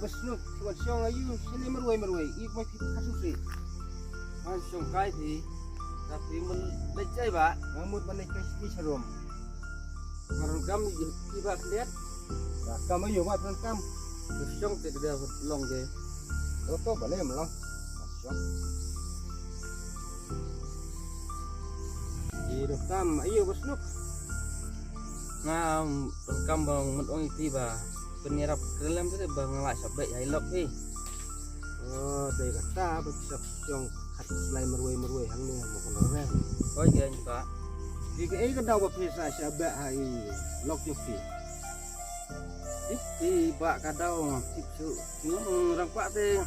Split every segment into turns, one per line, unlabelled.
besnuk buat siang ayu sini meruai ik mai fit kasus sih
Sông cái thì tapi mình lấy chơi bạ
ngamut mana kasih serum
orang kami tiba lihat
kamu ayu mat kam
sông thì dia long deh
to boleh melang masuk di kam ayu besnuk
ngam orang bang menong tiba penyerap dalam tu bang ngelak sampai hilap ni
oh dari kata bersiap siang kat selai meruai hang ni mau keluar
kau jangan juga
jika ini kedau berpesa syabak hai lok juki
tiba kadau tipu orang pak tu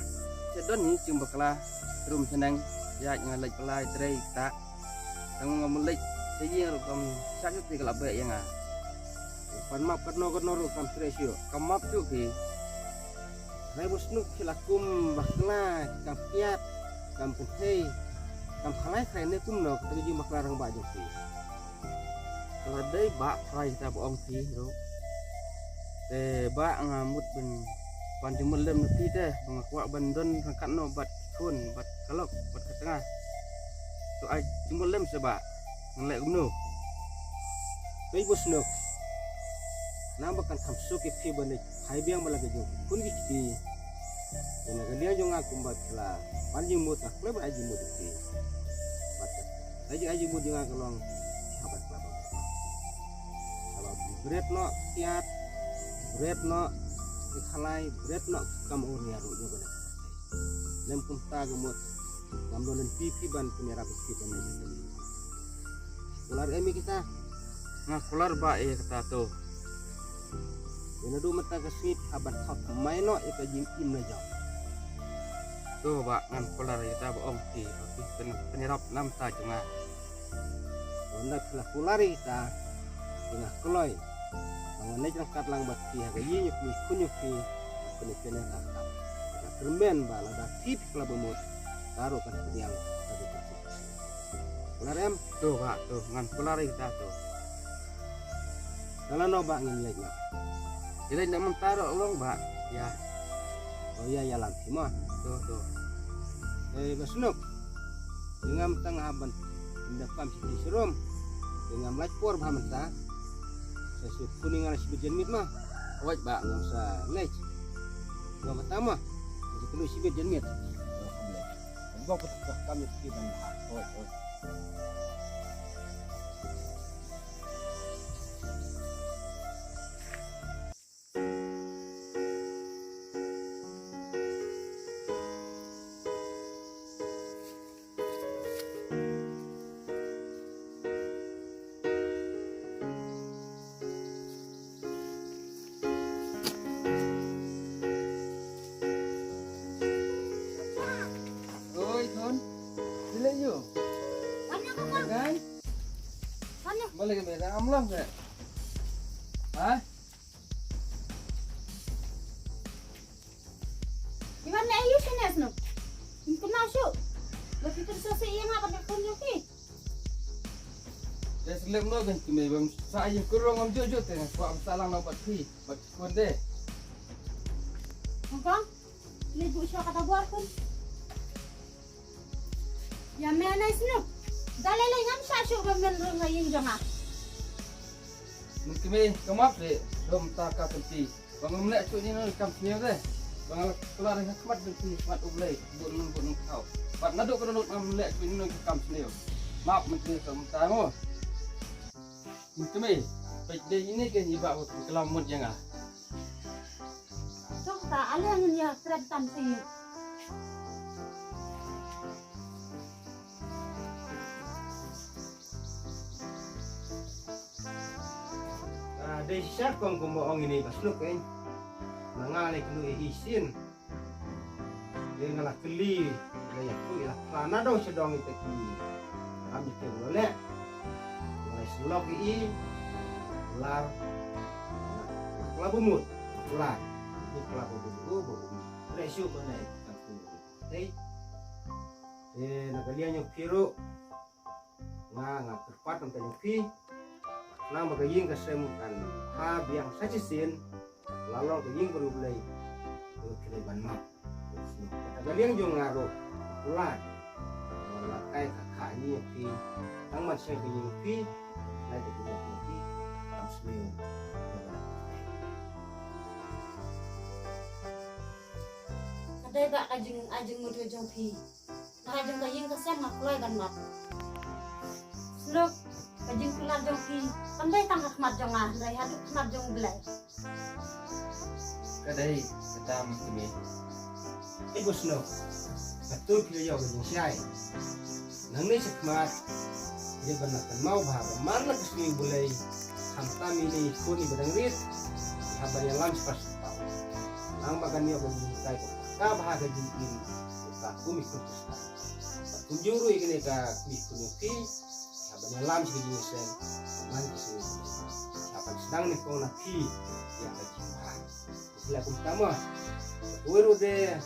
cedon ni cuma kelah rum senang ya ngalai pelai terai tak tang ngamulai jadi orang sakit di kelab yang ah
pan map ketno kam stresio
kamap tu ki
hai busnuk kilakum bakla kam piat kam putih kam khalai khai ne kum no terji makla rang ba juki
kalau day bak fry kita bohong ti ro te bak ngamut ben panjang melem nanti teh mengakuak bandon rangkat no bat kun bat kalok bat ke tengah tu ai cuma lem sebab ngelek gumno
hai busnuk nambakan kamsu ke pi bane hai biang bala gejo kun giti ina galia jo ngaku batla panji mut ak leba aji mut ti aji mut jo ngaku long habat laba kalau bread no kiat bread no ikhalai bread no kam uria ru jo bane lem kum ta gemut ngamdolen pi ban penyerap pi bane ular emi kita
ngakular ba kata tu
Ina do mata kasih habat hak maino ika jing im na jam.
tu bak ngan kular kita bohong ti tapi penyerap nam ta cuma
Ronda kala kulari ta ina kloy. Mangane jangkat lang bat ki haga yinyuk mi kunyuk ki kene kene ta. Na kermen bala da tip kala bemut taruh kan kediang tadi tu. Kular em
tu bak tu ngan kular kita tu
kala no bak ngin lek na.
kita tidak mentaro long bak ya
Oh iya ya lanti mah.
tu
Basnuk dengan tengah aban indah pam siti serum dengan lapor bahamenta sesu kuning alas bejen mit mah
awak bak
nggak usah lec nggak pertama jadi perlu si bejen mit gua petuk kami di bandar oh
boleh ke beda amlang ke hah
gimana ayu sini asno mungkin masuk lebih tersose yang apa nak kunjung ki
ya selem no kan cuma bang saya kurang am jojo teh kuat salang no bat pi bat kunde
engkau libu siapa kata buat pun ya mana asno dalai ngam sasuk bemen ngayin jangan
mungkin me kemap deh dom taka penti bang melek tu ni no kam sini deh bang keluar dengan kemat penti mat ublai bun kau bat naduk kalau melek tu ni no kam sini maaf menteri kamu mungkin me baik deh ini kan iba kelamut jangan
cok tak ada yang ya kerentan sih
Ada siapa yang kumbohong ini basnuk kan? Nangali kenu isin, dia ngalah keli, dia tu ialah kerana dong sedang itu ki, kami boleh, mulai selok i, ular, ular bumut, ular, ini ular bumut, resio mana kampung ini, nakalian yang piru, nggak terpat sampai yang pi. Nah magaying kasemukan ha biang sajisin lalong kaying baru belai kira ban mak kata liang jong ngaro pulan wala kai kakak ni pi tang mat saya punya pi lai de punya pi tam smil
Kadai ba ajeng mutu jong pi. Nah ajeng kayeng kesem ngakulai ban mat. Slok ajeng pulan jong pi. Pandai tang mat jong ah, dai hadu mat jong belai.
Kadai kita mesti
ibu snow betul kira jauh jeng siai nang ni sekmat dia benakan mau bahwa mana kesini boleh hantam ini kuni bedang rit habarnya lunch pas tau nang makan dia bagi kai ko ka bahaga jingin ka kumi kutus kunjuru ikene ka mikunu pi habarnya lunch bagi sen man kesini apa sedang ni ko na pi yang kejipan sila utama Wero de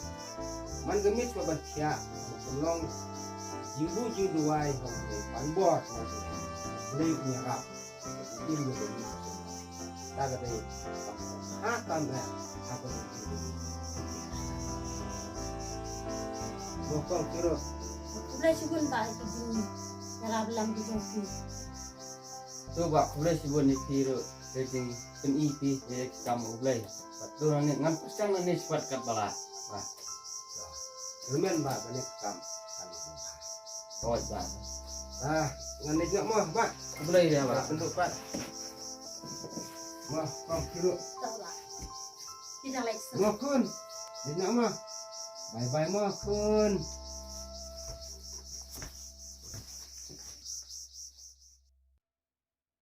man gemit pa batia long jibu wai hong de panbor le punya kap ini de daga de ha tanda apa bokong kiro
Udah syukur tak itu jeng. Cara belam di jong pi.
coba boleh sih buat nipiro rating peniti jadi kamu boleh betul nih ngambil sekarang nih cepat kat bala wah
lumayan ba banyak kam
oh bah
nganek ngak mah ba
boleh ya bah
bentuk pak mah kong kiro
Tak lah. Tidak like
mah kun ngak mah bye bye mah kun